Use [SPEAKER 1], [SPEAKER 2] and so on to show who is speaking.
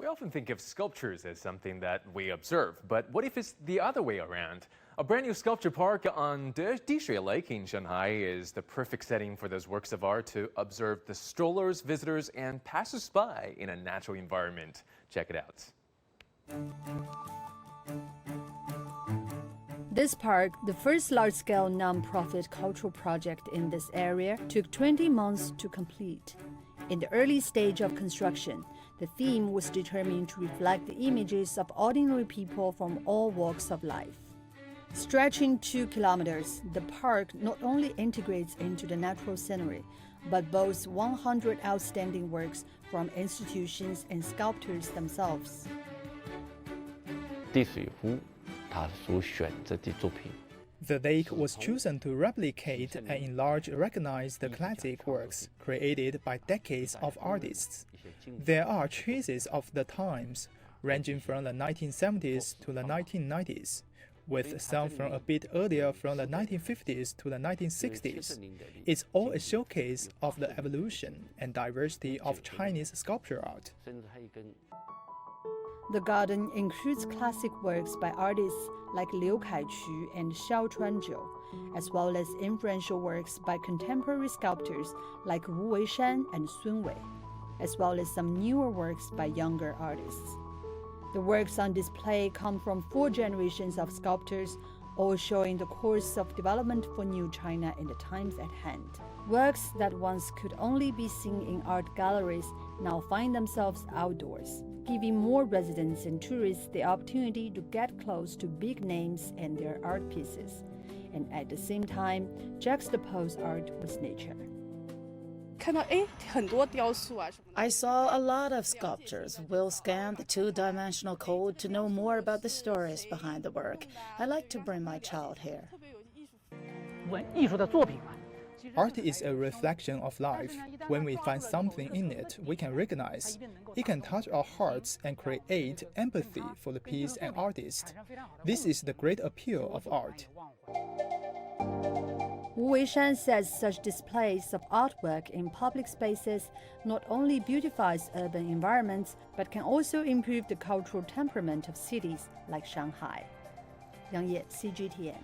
[SPEAKER 1] We often think of sculptures as something that we observe, but what if it's the other way around? A brand new sculpture park on Dishui Lake in Shanghai is the perfect setting for those works of art to observe the strollers, visitors, and passers-by in a natural environment. Check it out.
[SPEAKER 2] This park, the first large-scale non-profit cultural project in this area, took 20 months to complete. In the early stage of construction, the theme was determined to reflect the images of ordinary people from all walks of life. Stretching 2 kilometers, the park not only integrates into the natural scenery, but boasts 100 outstanding works from institutions and sculptors themselves.
[SPEAKER 3] 地水湖，它所选择的作品。
[SPEAKER 4] The lake was chosen to replicate and enlarge recognized classic works created by decades of artists. There are traces of the times, ranging from the 1970s to the 1990s, with some from a bit earlier from the 1950s to the 1960s. It's all a showcase of the evolution and diversity of Chinese sculpture art.
[SPEAKER 2] The garden includes classic works by artists like Liu Kaiqu and Xiao Chuanzhou, as well as influential works by contemporary sculptors like Wu Weishan and Sun Wei, as well as some newer works by younger artists. The works on display come from 4 generations of sculptors, all showing the course of development for New China in the times at hand. Works that once could only be seen in art galleries now find themselves outdoors, giving more residents and tourists the opportunity to get close to big names and their art pieces, and at the same time juxtapose art with nature.
[SPEAKER 5] I saw a lot of sculptures. We'll scan the 2-dimensional code to know more about the stories behind the work. I like to bring my child here.
[SPEAKER 4] Art is a reflection of life. When we find something in it we can recognize, it can touch our hearts and create empathy for the piece and artist. This is the great appeal of art.
[SPEAKER 2] Wu Weishan says such displays of artwork in public spaces not only beautifies urban environments, but can also improve the cultural temperament of cities like Shanghai. Yang Ye, CGTN.